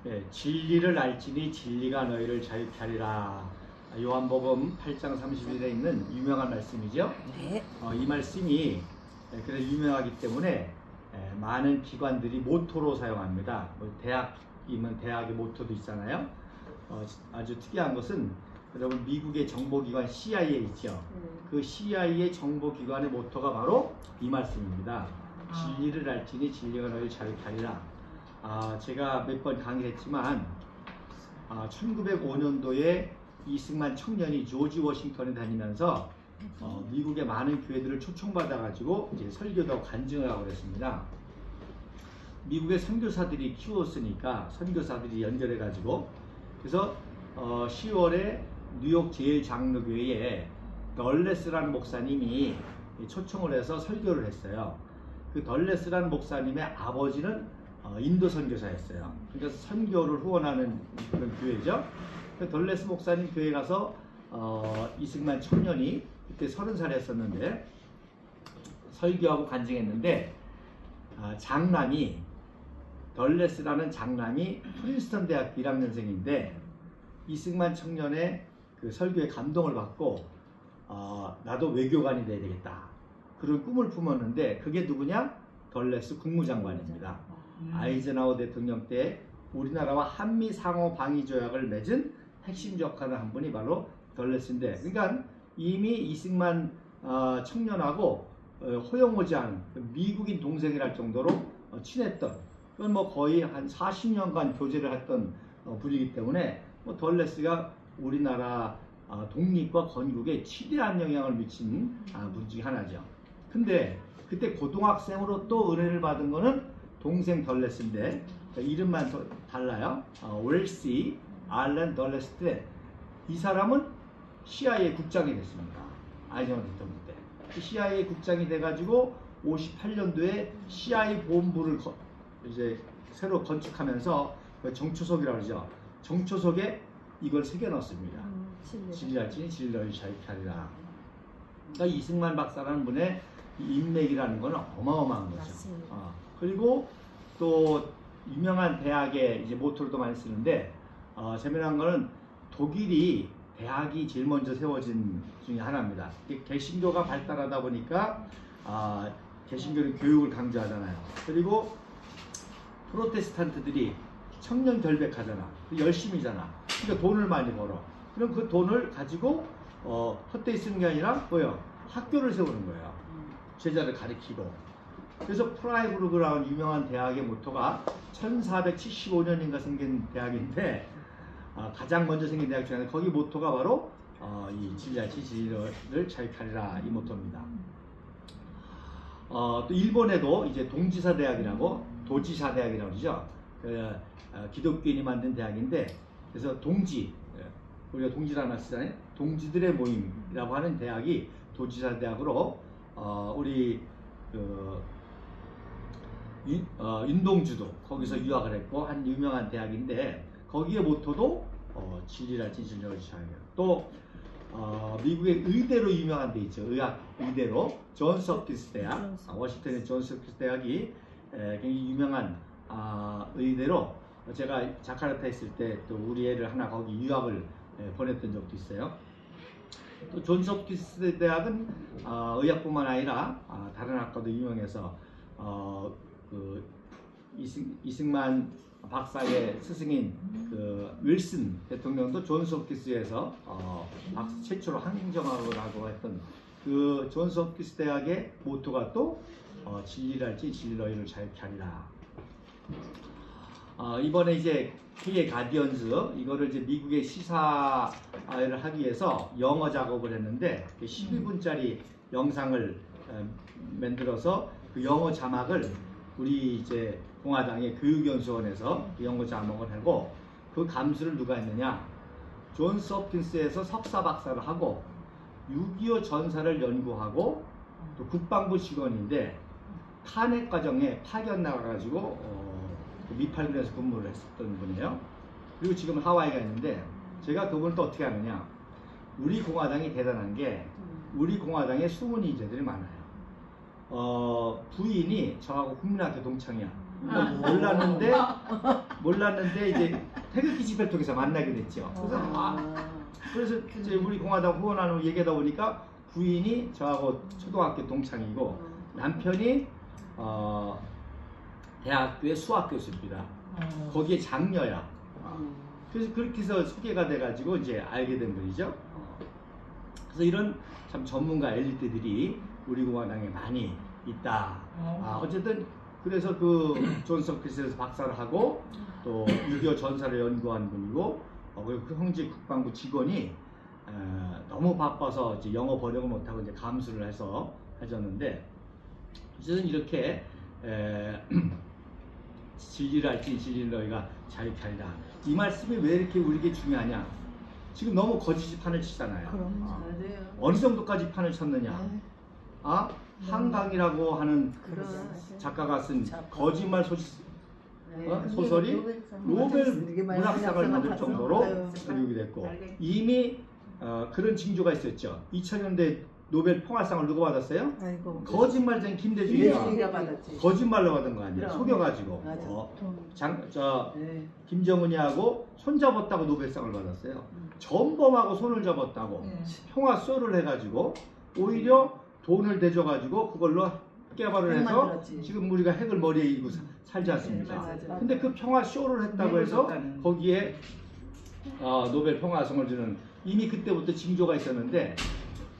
네, 진리를 알지니 진리가 너희를 자유케 하리라. 요한복음 8장 31절에 있는 유명한 말씀이죠. 네. 이 말씀이 그래서 유명하기 때문에 많은 기관들이 모토로 사용합니다. 대학이면 대학의 모토도 있잖아요. 아주 특이한 것은 여러분 미국의 정보기관 CIA 있죠. 그 CIA의 정보기관의 모토가 바로 이 말씀입니다. 진리를 알지니 진리가 너희를 자유케 하리라. 제가 몇 번 강의했지만 1905년도에 이승만 청년이 조지 워싱턴에 다니면서 미국의 많은 교회들을 초청받아 가지고 이제 설교도 하고 간증을 하고 그랬습니다. 미국의 선교사들이 키웠으니까 선교사들이 연결해 가지고 그래서 10월에 뉴욕 제일장로교회에 덜레스라는 목사님이 초청을 해서 설교를 했어요. 그 덜레스라는 목사님의 아버지는 인도 선교사였어요. 그러니까 선교를 후원하는 그런 교회죠. 덜레스 목사님 교회 가서 이승만 청년이 그때 30살이었었는데 설교하고 간증했는데 장남이 덜레스라는 장남이 프린스턴 대학 1학년생인데 이승만 청년의 그 설교에 감동을 받고 나도 외교관이 돼야 되겠다 그런 꿈을 품었는데 그게 누구냐? 덜레스 국무장관입니다. 아이젠하워 대통령 때 우리나라와 한미 상호 방위 조약을 맺은 핵심 역할을 한 분이 바로 덜레스인데, 그러니까 이미 이승만 청년하고 호영호지한 미국인 동생이랄 정도로 친했던, 그건 뭐 거의 한 40년간 교제를 했던 분이기 때문에 덜레스가 우리나라 독립과 건국에 치대한 영향을 미친 분 중에 하나죠. 근데 그때 고등학생으로 또 은혜를 받은 거는 동생 덜레스인데 이름만 달라요. 웰시 알렌 덜레스인데 이 사람은 CIA 국장이 됐습니다. 아이젠하워 대통령 때. CIA 국장이 돼가지고 58년도에 CIA 본부를 이제 새로 건축하면서 정초석이라고 그러죠. 정초석에 이걸 새겨넣었습니다. 진리 알지니 진리 너희를 자유케 하리라. 그러니까 이승만 박사라는 분의 인맥이라는 건 어마어마한 거죠. 그리고 또 유명한 대학의 이제 모토로도 많이 쓰는데 재미난 거는 독일이 대학이 제일 먼저 세워진 중에 하나입니다. 개신교가 발달하다 보니까 개신교는 교육을 강조하잖아요. 그리고 프로테스탄트들이 청년 결백하잖아. 열심히잖아. 그러니까 돈을 많이 벌어. 그럼 그 돈을 가지고 헛되이 쓰는 게 아니라 뭐예요? 학교를 세우는 거예요. 제자를 가리키고. 그래서 프라이부르크라는 유명한 대학의 모토가 1475년인가 생긴 대학인데 가장 먼저 생긴 대학 중에 거기 모토가 바로 이 진리 알지니 진리를 자유케 하리라 이 모토입니다. 또 일본에도 이제 동지사 대학이라고 도지사 대학이라고 그러죠. 기독교인이 만든 대학인데 그래서 동지, 우리가 동지라는 말 쓰잖아요. 동지들의 모임이라고 하는 대학이 도지사 대학으로 우리 윤동주도 거기서 유학을 했고 한 유명한 대학인데 거기에 모토도 진리를 알지니 진리를 자유케 하리라. 또 미국의 의대로 유명한 데 있죠. 의학 의대로 존스 홉킨스 대학, 워싱턴의 존스 홉킨스 대학이 굉장히 유명한 의대로 제가 자카르타 있을 때 또 우리 애를 하나 거기 유학을 보냈던 적도 있어요. 또 존스 홉킨스 대학은 의학뿐만 아니라 다른 학과도 유명해서 그 이승만 박사의 스승인 그 윌슨 대통령도 존스 홉킨스에서 최초로 항정하고 했던 그 존스 홉킨스 대학의 모토가 또 진리를 알지니 진리 너희를 자유케 하리라. 이번에 이제 K의 가디언즈 이거를 이제 미국의 시사를 하기 위해서 영어 작업을 했는데 12분짜리 영상을 만들어서 그 영어 자막을 우리 이제 공화당의 교육연수원에서 그 영어 자막을 하고 그 감수를 누가 했느냐? 존스 홉킨스에서 석사 박사를 하고 6.25 전사를 연구하고 또 국방부 직원인데 탄핵 과정에 파견 나가가지고 미팔군에서 근무를 했었던 분이에요. 그리고 지금 하와이가 있는데 제가 그분을 또 어떻게 아느냐? 우리 공화당이 대단한 게 우리 공화당에 숨은 인재들이 많아요. 부인이 저하고 국민학교 동창이야. 몰랐는데 이제 태극기 집회를 통해서 만나게 됐죠. 그래서 이제 우리 공화당 후원하는 얘기하다 보니까 부인이 저하고 초등학교 동창이고 남편이 대학교의 수학 교수입니다. 거기에 장녀야. 그래서 그렇게 해서 소개가 돼가지고 이제 알게 된 분이죠. 그래서 이런 참 전문가 엘리트들이 우리 공화당에 많이 있다. 어쨌든 그래서 그 존스 홉킨스에서 박사를 하고 또 6.25 전사를 연구한 분이고 그 형제 국방부 직원이 너무 바빠서 이제 영어 번역을 못하고 이제 감수를 해서 하셨는데 어쨌든 이렇게 진리를 알지 진리를 너희가 잘 알다. 이 말씀이 왜 이렇게 우리에게 중요하냐? 지금 너무 거짓이 판을 치잖아요. 어느 정도까지 판을 쳤느냐? 한강이라고 하는 작가가 쓴 거짓말 소설이 노벨 문학상을 받을 정도로 교육이 됐고 이미 그런 징조가 있었죠. 2000년대 노벨 평화상을 누가 받았어요? 거짓말쟁이 김대중이가 거짓말로 받은 거 아니에요. 속여가지고 김정은이하고 손잡았다고 노벨상을 받았어요. 전범하고 손을 잡았다고 평화쇼를 해가지고 오히려 돈을 대줘가지고 그걸로 깨발을 해서 지금 우리가 핵을 머리에 이고 살지 않습니까? 근데 그 평화쇼를 했다고 해서 거기에 노벨 평화상을 주는 이미 그때부터 징조가 있었는데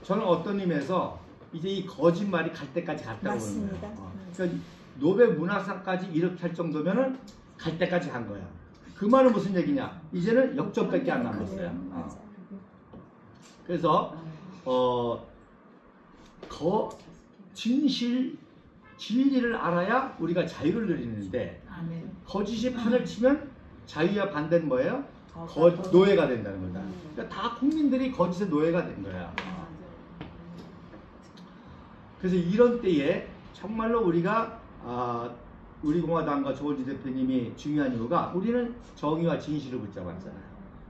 저는 어떤 의미에서 이제 이 거짓말이 갈 때까지 갔다고 보는 거예요. 그러니까 노벨 문학상까지 이렇게 할 정도면은 갈 때까지 간 거야. 그 말은 무슨 얘기냐? 이제는 역전밖에 안 남았어요. 그래서 진리를 알아야 우리가 자유를 누리는데 거짓이 판을 치면 자유와 반대는 뭐예요? 노예가 된다는 거다. 그러니까 다 국민들이 거짓의 노예가 된 거야. 그래서 이런 때에 정말로 우리가 우리 공화당과 조원진 대표님이 중요한 이유가 우리는 정의와 진실을 붙잡았잖아요.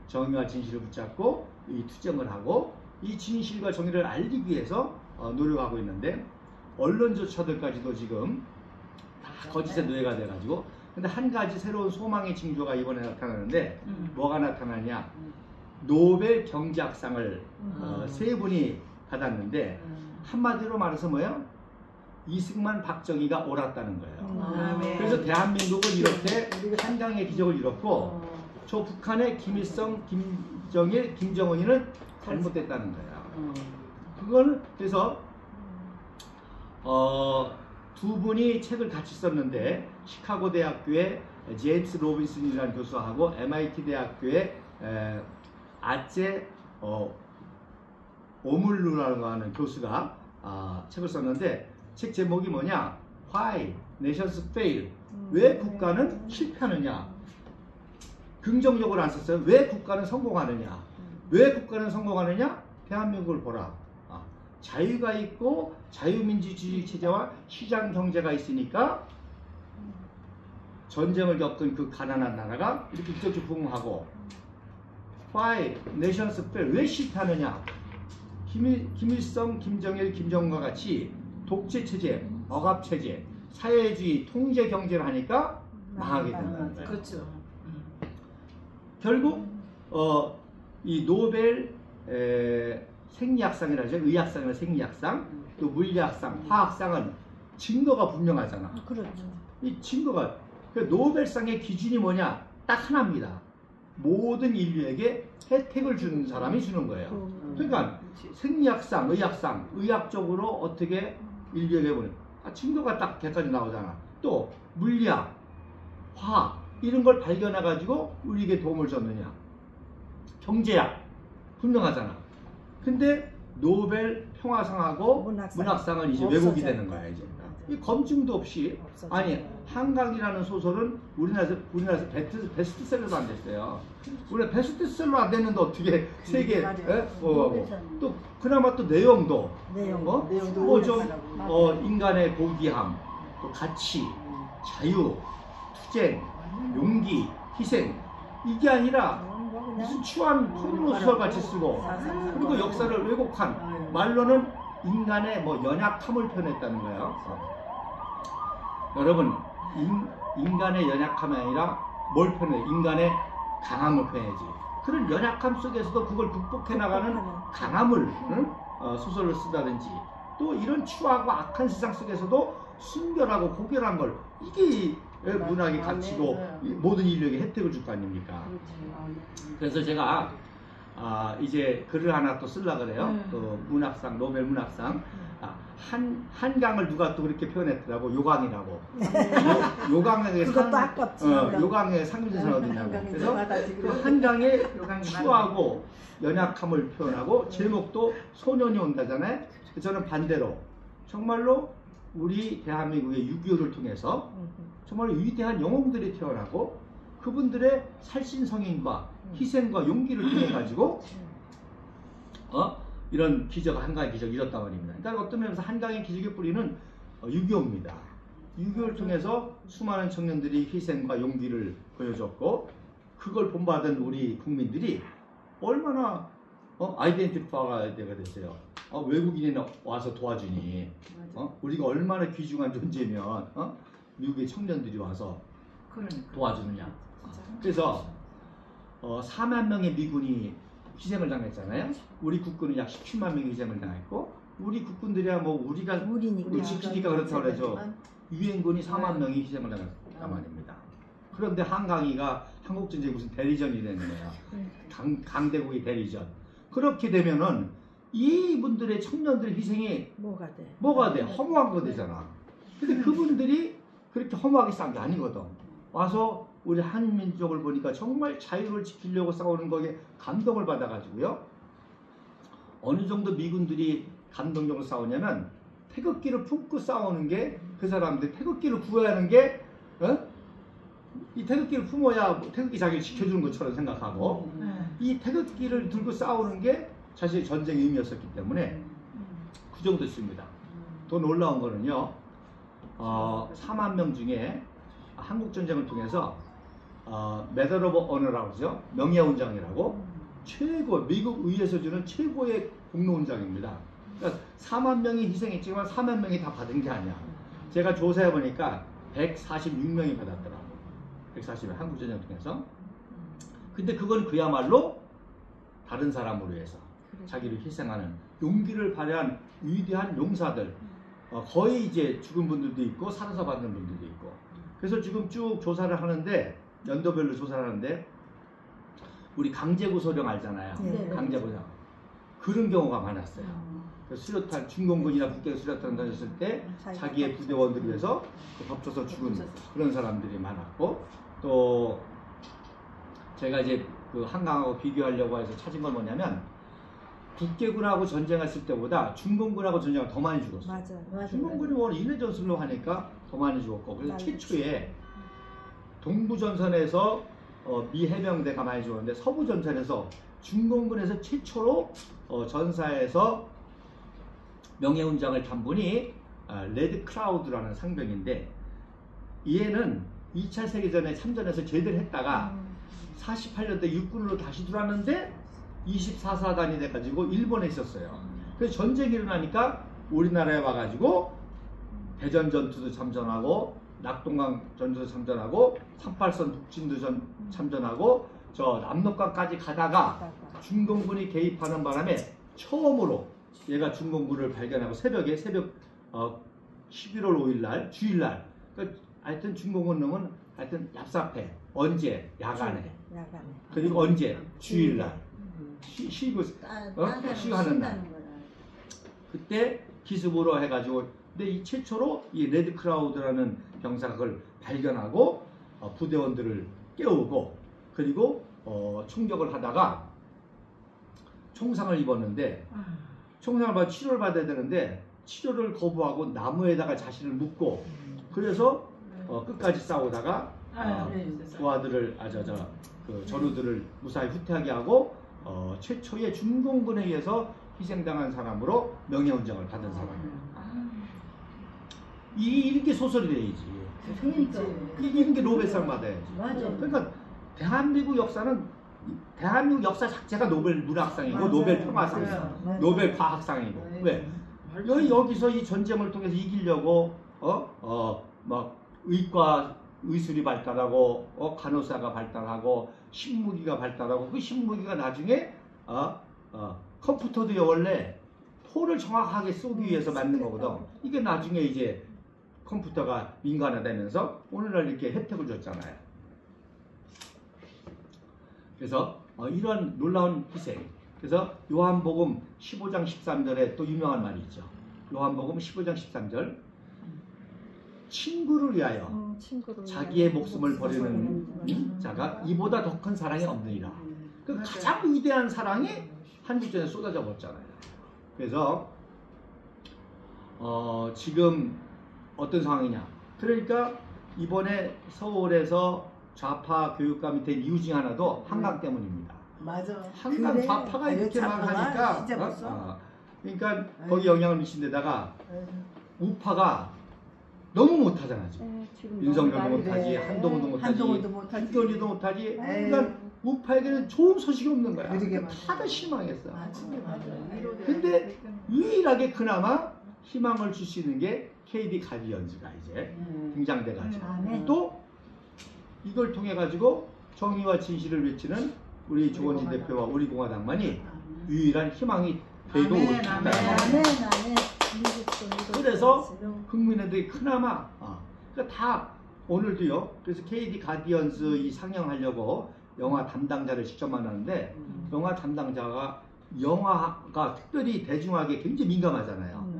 정의와 진실을 붙잡고 이 투쟁을 하고 이 진실과 정의를 알리기 위해서 노력하고 있는데 언론조차들까지도 지금 다 거짓의 노예가 돼가지고 근데 한 가지 새로운 소망의 징조가 이번에 나타나는데 뭐가 나타나냐? 노벨 경제학상을 세 분이 받았는데 한마디로 말해서 뭐예요? 이승만, 박정희가 옳았다는 거예요. 그래서 대한민국은 이렇게 한강의 기적을 이뤘고 저 북한의 김일성, 김정일, 김정은이는 잘못됐다는 거예요. 그걸 그래서 두 분이 책을 같이 썼는데 시카고 대학교의 제임스 로빈슨이라는 교수하고 MIT 대학교의 아제 오물루라고 하는 교수가 책을 썼는데 책 제목이 뭐냐? Why Nations Fail. 왜 국가는 실패하느냐? 긍정적으로 안 썼어요. 왜 국가는 성공하느냐? 왜 국가는 성공하느냐? 대한민국을 보라. 자유가 있고 자유민주주의 체제와 시장 경제가 있으니까 전쟁을 겪은 그 가난한 나라가 이렇게 이쪽저쪽 부흥하고 Why Nations Fail. 왜 실패하느냐? 김일성, 김정일, 김정은과 같이 독재체제, 억압체제, 사회주의, 통제 경제를 하니까 망하게 된다는 거예요. 그렇죠. 결국 이 노벨 생리학상이라죠. 의학상이나 생리학상, 또 물리학상, 화학상은 증거가 분명하잖아. 그렇죠. 이 증거가 노벨상의 기준이 뭐냐? 딱 하나입니다. 모든 인류에게 혜택을 주는 사람이 주는 거예요. 그러니까 생리학상, 의학상, 의학적으로 어떻게 인류에게 보는 증거가 딱 객관이 나오잖아. 또 물리학, 화학 이런 걸 발견해가지고 우리에게 도움을 줬느냐. 경제학 분명하잖아. 근데 노벨 평화상하고 문학상은 이제 왜곡이 되는 거야. 이제 이 검증도 없이 아니 한강이라는 소설은 우리나라에서 베스트셀러도 안 됐어요. 우리가 베스트셀러 안 됐는데 어떻게 세계 또 그나마 또 내용도 인간의 고귀함, 또 가치, 자유, 투쟁, 용기, 희생 이게 아니라 무슨 추한 포르노 소설 같이 쓰고 그리고 역사를 왜곡한 말로는 인간의 연약함을 표현했다는 거예요. 여러분 인간의 연약함이 아니라 뭘 표현해? 인간의 강함을 표현하지. 그런 연약함 속에서도 그걸 극복해 나가는 강함을 소설을 쓴다든지, 또 이런 추하고 악한 세상 속에서도 순결하고 고결한 걸, 이게 문학의 가치고 모든 인류에게 혜택을 줄 거 아닙니까? 그래서 제가 이제 글을 하나 또 쓰려고 그래요. 그 문학상, 노벨 문학상. 한강을 누가 또 그렇게 표현했더라고. 요강이라고. 요강에 요강에 상징선 어디냐고. 그래서 그 한강의 추하고 연약함을 표현하고, 제목도 소년이 온다잖아요. 저는 반대로 정말로 우리 대한민국의 6.25를 통해서 정말 위대한 영웅들이 태어나고, 그분들의 살신성인과 희생과 용기를 통해 가지고 이런 기적, 한강의 기적이 일었단 말입니다. 그러니까 어떤 면에서 한강의 기적의 뿌리는 6.25입니다. 6.25를 통해서 수많은 청년들이 희생과 용기를 보여줬고, 그걸 본받은 우리 국민들이 얼마나 아이덴티파가 됐어요. 외국인이 와서 도와주니, 우리가 얼마나 귀중한 존재면 미국의 청년들이 와서 도와주느냐. 그래서 4만 명의 미군이 희생을 당했잖아요. 우리 국군은 약 17만 명이 희생을 당했고, 우리 국군들이야 뭐 우리가 지키니까 그렇다고 그러죠. 유엔군이 4만 명이 희생을 당했단 말입니다. 그런데 한강이가 한국전쟁이 무슨 대리전이 되는 거야. 강대국의 대리전. 그렇게 되면은 이분들의 청년들의 희생이 뭐가 돼? 허무한 거 되잖아. 근데 그분들이 그렇게 허무하게 싸운 게 아니거든. 와서 우리 한민족을 보니까 정말 자유를 지키려고 싸우는 거에 감동을 받아가지고요. 어느 정도 미군들이 감동적으로 싸우냐면, 태극기를 품고 싸우는 게, 그 사람들 태극기를 구해야 하는 게, 이 태극기를 품어야 태극기 자기를 지켜주는 것처럼 생각하고, 이 태극기를 들고 싸우는 게 사실 전쟁의 의미였었기 때문에 그 정도였습니다. 더 놀라운 거는요, 4만 명 중에 한국전쟁을 통해서 메달 오브 어너라고 하죠. 명예훈장이라고, 최고, 미국 의회에서 주는 최고의 공로훈장입니다. 그러니까 4만 명이 희생했지만 4만 명이 다 받은 게 아니야. 제가 조사해 보니까 146명이 받았더라고. 140명, 한국전쟁을 통해서. 근데 그건 그야말로 다른 사람을 위해서 자기를 희생하는 용기를 발휘한 위대한 용사들, 거의 이제 죽은 분들도 있고 살아서 받는 분들도 있고. 그래서 지금 쭉 조사를 하는데, 연도별로 조사를 하는데, 우리 강제구소령 알잖아요. 강제구소령. 그런 경우가 많았어요. 수류탄, 중공군이나 북경 수류탄 던졌을 때 자기의 부대원들을 위해서 덮쳐서 죽은 그런 사람들이 많았고, 또 제가 이제 그 한강하고 비교하려고 해서 찾은 건 뭐냐면, 북계군하고 전쟁했을 때보다 중공군하고 전쟁을 더 많이 죽었어요. 맞아. 중공군이 워낙 인해전술로 하니까 더 많이 죽었고, 그래서 최초에 동부전선에서 미 해병대가 많이 죽었는데, 서부전선에서 중공군에서 최초로 전사에서 명예훈장을 탄 분이 레드 크라우드라는 상병인데, 얘는 2차 세계전에 참전해서 제대를 했다가 48년대 육군으로 다시 들어왔는데 24사단이 돼가지고 일본에 있었어요. 그래서 전쟁이 일어나니까 우리나라에 와가지고 대전 전투도 참전하고, 낙동강 전투도 참전하고, 38선 북진도 참전하고, 저 남록강까지 가다가 중공군이 개입하는 바람에 처음으로 얘가 중공군을 발견하고, 새벽 11월 5일날 주일날, 그러니까 하여튼 중공군 놈은 하여튼 얍삽해. 언제? 야간에. 그리고 언제? 주일날. 쉬하는 날. 그때 기습으로 해가지고, 근데 이 최초로 이 레드 크라우드라는 병사가 그걸 발견하고 부대원들을 깨우고, 그리고 총격을 하다가 총상을 입었는데, 총상을 받아 치료를 받아야 되는데 치료를 거부하고 나무에다가 자신을 묶고, 그래서 끝까지 싸우다가 부하들을 그 전우들을 무사히 후퇴하게 하고, 최초의 중공군에 의해서 희생당한 사람으로 명예훈장을 받은 사람이에요. 이렇게 소설이 돼야지. 이게 노벨상 받아야지. 그러니까 대한민국 역사는, 대한민국 역사 자체가 노벨 문학상이고, 노벨 평화상이고, 노벨 과학상이고. 왜? 여기서 이 전쟁을 통해서 이기려고 막 의과 의술이 발달하고 간호사가 발달하고 신무기가 발달하고 그 신무기가 나중에 컴퓨터도 원래 포를 정확하게 쏘기 위해서 만든 거거든. 이게 나중에 이제 컴퓨터가 민간화되면서 오늘날 이렇게 혜택을 줬잖아요. 그래서 이런 놀라운 희생. 그래서 요한복음 15장 13절에 또 유명한 말이 있죠. 요한복음 15장 13절 친구를 위하여 자기의 목숨을 버리는 자가 이보다 더 큰 사랑이 없느니라. 그 가장 위대한 사랑이 한국전에 쏟아져 버렸잖아요. 그래서 지금 어떤 상황이냐. 그러니까 이번에 서울에서 좌파 교육감이 된 이유 중 하나도 한강 때문입니다. 맞아. 한강 그래. 좌파가 이렇게 막 하니까 그러니까 거기 영향을 미친 데다가 우파가 너무 못하잖아 지금. 윤석열도 못하지, 한동훈도 못하지, 한결이도 못하지. 그러니까 우파에게는 좋은 소식이 없는 거야. 다들 실망했어. 근데 유일하게 그나마 희망을 줄 수 있는 게 KD 가디언즈가 이제 등장돼가지고 또 이걸 통해 가지고 정의와 진실을 외치는 우리 조원진 대표와 우리 공화당만이 유일한 희망이 되고 있습니다. 그래서 국민의들이 그나마 그러니까 다 오늘도요. 그래서 KD 가디언즈 이 상영하려고 영화 담당자를 직접 만나는데 영화 담당자가 영화가 특별히 대중화에 굉장히 민감하잖아요.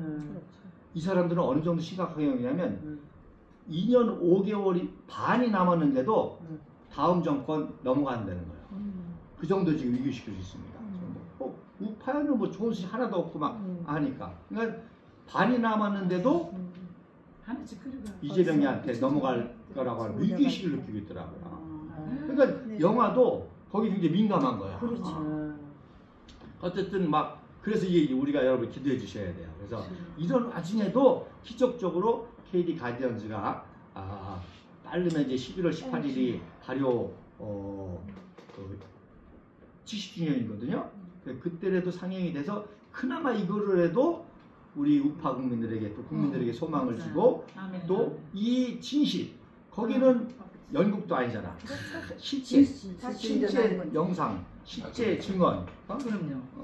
이 사람들은 어느 정도 심각하게 여기냐면 2년 5개월이 반이 남았는데도 다음 정권 넘어간다는 거예요. 그 정도 지금 위기시킬 수 있습니다. 우파에는 뭐 좋은 소식 하나도 없고 막 하니까. 그러니까 반이 남았는데도 이재명이한테 넘어갈 거라고 하는 위기의식을 느끼고 있더라고요. 그러니까 영화도 거기 굉장히 민감한 거야. 어쨌든 막 그래서 이게 우리가 여러분 기도해 주셔야 돼요. 그래서 이런 와중에도 기적적으로 KD 가디언즈가 빠르면 이제 11월 18일이 발효 70주년이거든요. 그때라도 상영이 돼서 그나마 이거를 해도 우리 우파 국민들에게 또 국민들에게 소망을 주고 또 이 진실 거기는 연극도 아니잖아. 실제 영상, 실제 증언,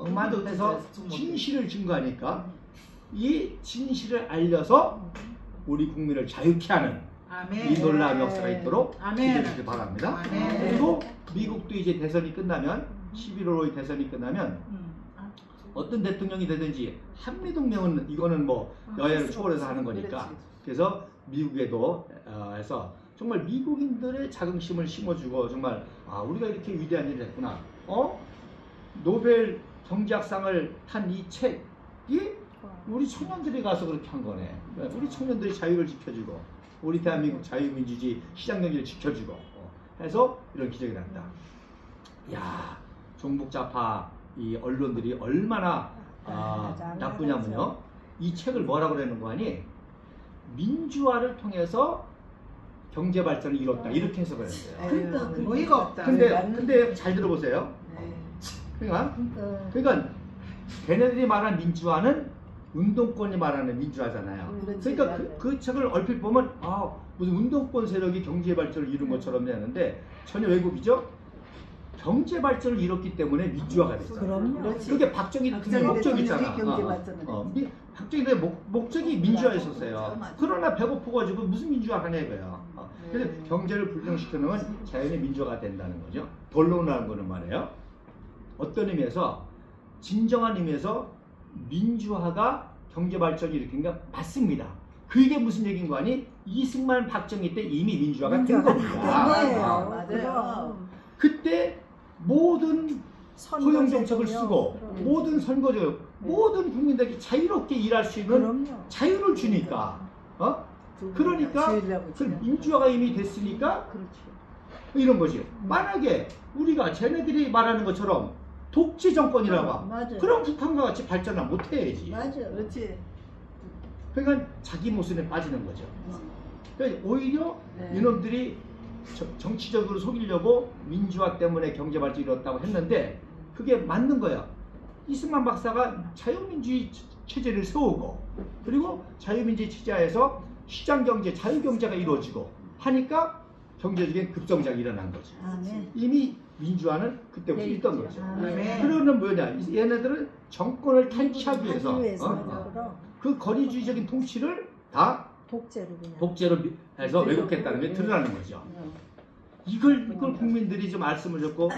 음악도 해서 진실을 증거하니까 이 진실을 알려서 우리 국민을 자유케 하는 이 놀라운 역사가 있도록 기대해 주시기 바랍니다. 그리고 미국도 이제 대선이 끝나면 11월 5일 대선이 끝나면 어떤 대통령이 되든지 한미동맹은 이거는 뭐 여야를 초월해서 하는 거니까 그래서 미국에도 해서 정말 미국인들의 자긍심을 심어주고 정말 우리가 이렇게 위대한 일을 했구나. 노벨 경제학상을 탄 이 책이 우리 청년들이 가서 그렇게 한 거네. 우리 청년들이 자유를 지켜주고 우리 대한민국 자유민주주의 시장경제를 지켜주고 해서 이런 기적이 났다. 야, 종북좌파 이 언론들이 얼마나 나쁘냐면요. 이 책을 뭐라고 그러는 거 아니? 민주화를 통해서 경제 발전을 이뤘다 이렇게 해석을 했어요. 어이가 없다. 근데 잘 들어보세요. 그러니까 걔네들이 말하는 민주화는 운동권이 말하는 민주화잖아요. 그러니까 그 책을 얼핏 보면 무슨 운동권 세력이 경제 발전을 이룬 것처럼 되는데 전혀 왜곡이죠. 경제 발전을 이뤘기 때문에 민주화가 됐어요. 그럼요. 그게 박정희 대통령의 목적이 있잖아. 박정희 대통령의 목적이 민주화였었어요. 그러나 배고프가지고 무슨 민주화 하냐 이거야. 그래서 경제를 불정시켜놓으면 자연히 민주화가 된다는 거죠. 본론이라는 거는 말이에요. 어떤 의미에서 진정한 의미에서 민주화가 경제 발전을 일으킨 게 맞습니다. 그게 무슨 얘기인 거 아니? 이승만 박정희 때 이미 민주화가 된 겁니다. 맞아요. 그때 모든 소형 정책을 쓰고 모든 선거제도 모든 국민들이 자유롭게 일할 수 있는 자유를 주니까 그러니까 그 민주화가 이미 됐으니까 이런 거지. 만약에 우리가 쟤네들이 말하는 것처럼 독재 정권이라고 그럼 북한과 같이 발전을 못해야지. 그렇지. 그러니까 자기 모순에 빠지는 거죠. 그러니까 오히려 이놈들이 정치적으로 속이려고 민주화 때문에 경제 발전이 이뤘다고 했는데 그게 맞는 거야. 이승만 박사가 자유민주주의 체제를 세우고 그리고 자유민주주의 체제에서 시장경제, 자유경제가 이루어지고 하니까 경제적인 급성장이 일어난 거지. 아멘. 이미 민주화는 그때부터 네, 있던 있죠. 거죠. 아멘. 그러는 뭐냐? 얘네들은 정권을 탈취하기 위해서 하기 위해서 어? 그럼 그 권위주의적인 통치를 다 독재로 그냥. 독재로 해서 왜곡했다는 게 드러나는 거죠. 이걸 국민들이 좀 말씀을 듣고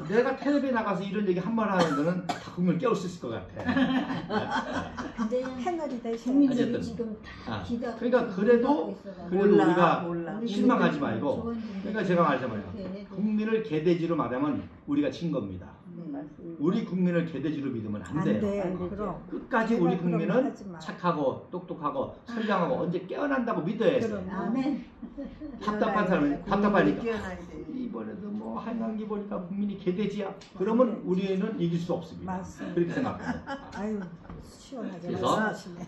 내가 텔레비에 나가서 이런 얘기 한 번 하는 거는 다 국민을 깨울 수 있을 것 같아. 근데 패널이 되셔야 국민들이 어쨌든. 지금 다 기가 그러니까 그래도 우리가 실망하지 말고 그러니까 제가 말하자면 국민을 개돼지로 말하면 우리가 진 겁니다. 우리 국민을 개돼지로 믿으면 안 안 돼요. 돼. 그럼. 끝까지 우리 제발 그런 말 국민은 하지 마. 착하고 똑똑하고 선량하고 언제 깨어난다고 믿어야 돼요. 그럼. 아멘. 답답한 사람은 답답하니까 깨어나야 돼. 이번에도 뭐 한강기 보니까 국민이 개돼지야. 그러면 우리는 이길 수 없습니다. 맞습니다. 그렇게 생각합니다. 아유 시원하게 그래서 말씀하시네.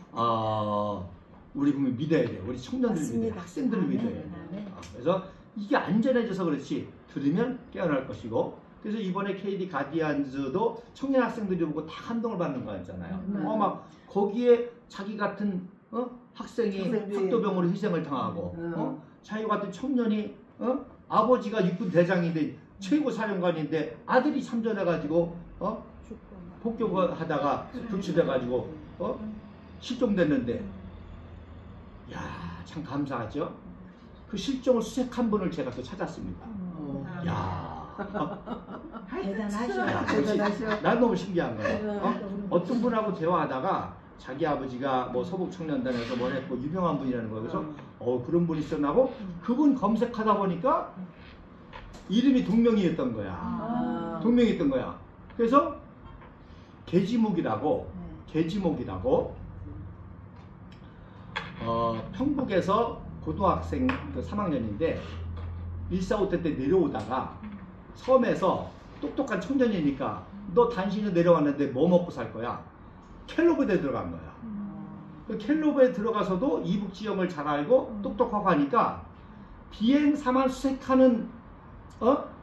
우리 국민 믿어야 돼요. 우리 청년들 믿어야 돼요. 맞습니다. 학생들을 믿어야 돼요. 그래서 이게 안전해져서 그렇지 들으면 깨어날 것이고 그래서 이번에 KD 가디언즈도 청년 학생들이 보고 다 감동을 받는 거 있잖아요. 막 거기에 자기 같은 학생이 학도병으로 희생을 당하고 자기 같은 청년이 아버지가 육군 대장인데 최고 사령관인데 아들이 참전해가지고 폭격하다가 구출돼가지고 실종됐는데 야 참 감사하죠. 그 실종을 수색한 분을 제가 또 찾았습니다. 야, 대단하셔. 역시 난 너무 신기한 거예요. 어떤 분하고 대화하다가 자기 아버지가 뭐 서북 청년단에서 뭘 했고 유명한 분이라는 거예요. 그래서 그런 분이 있었나 하고 그분 검색하다 보니까 이름이 동명이었던 거야. 동명이었던 거야. 그래서 계지목이라고 평북에서 고등학생 3학년인데 145대 때 내려오다가 섬에서 똑똑한 청년이니까 너 단신으로 내려왔는데 뭐 먹고 살 거야? 켈로브에 들어간 거야. 그 켈로브에 들어가서도 이북 지형을 잘 알고 똑똑하고 하니까 비행사만 수색하는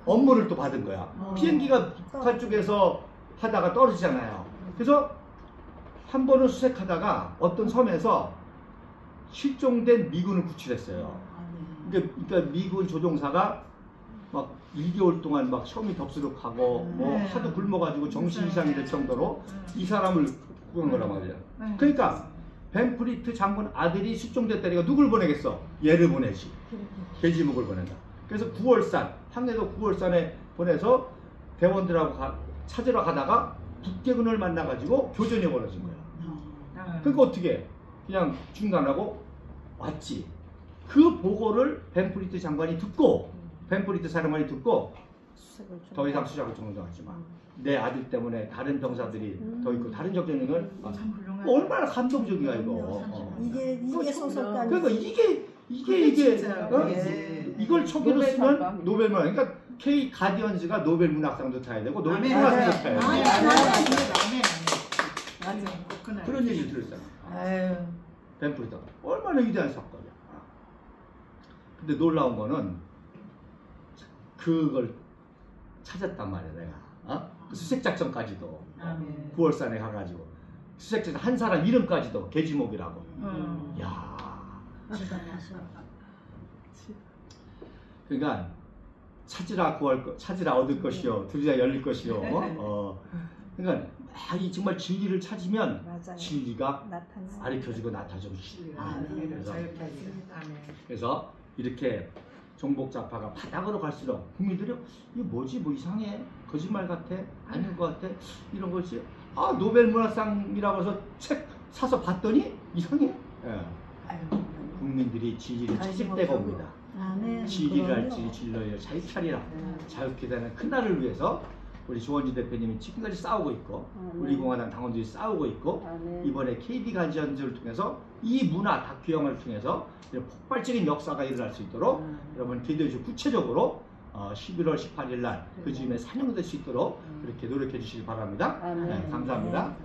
업무를 또 받은 거야. 비행기가 북한 쪽에서 하다가 떨어지잖아요. 그래서 한 번은 수색하다가 어떤 섬에서 실종된 미군을 구출했어요. 그러니까 미군 조종사가 막 1개월 동안 막 혐의 덥수룩하고 뭐 하도 굶어가지고 정신 이상이 될 정도로 이 사람을 구한 거란 말이에요. 그러니까 벤프리트 장군 아들이 실종됐다니까 누굴 보내겠어? 얘를 보내지. 계지목을 보낸다. 그래서 9월산 황해도 9월산에 보내서 대원들하고 찾으러 가다가 북대군을 만나가지고 교전이 벌어진 거야. 그러니까 어떻게 해? 그냥 중단하고 왔지. 그 보고를 벤프리트 장관이 듣고 벤프리트 사령관이 듣고 더 이상 수작을 정정하지 마. 내 아들 때문에 다른 병사들이 더 있고 다른 적전을 얼마나 감동적이야 이거. 이게 소설가. 그러니까 이게 이걸 초기로 쓰면 노벨문. 그러니까 K 가디언즈가 노벨 문학상도 타야 되고 노벨 문학상도 타야 되고. 그런 얘기를 들었잖아. 벤프리트가 얼마나 위대한 사건이야. 근데 놀라운 거는 그걸 찾았단 말이야 내가. 그 수색작전까지도 9월산에 가가지고 수색작전 한 사람 이름까지도 계지목이라고. 야. 그러니까 찾으라 얻을 것이요 들으라 열릴 것이요. 그러니까 이 정말 진리를 찾으면 맞아요. 진리가 가르쳐주고 나타주고 그래서 이렇게 종북좌파가 바닥으로 갈수록 국민들이 이게 뭐지 뭐 이상해 거짓말 같아 아닌 것 같아 이런 것이 노벨 문학상이라고 해서 책 사서 봤더니 이상해. 국민들이 진리를 찾을 때가 옵니다. 진리를 알지 진리를 잘 차리라. 자유롭게 되는 큰 날을 위해서 우리 조원진 대표님이 지금까지 싸우고 있고 우리 공화당 당원들이 싸우고 있고 이번에 KD 가디언즈를 통해서 이 문화 다큐영화를 통해서 이런 폭발적인 역사가 일어날 수 있도록 여러분 기대해 주시고 구체적으로 11월 18일 날 그 즈음에 산영될 수 있도록 그렇게 노력해 주시기 바랍니다. 감사합니다.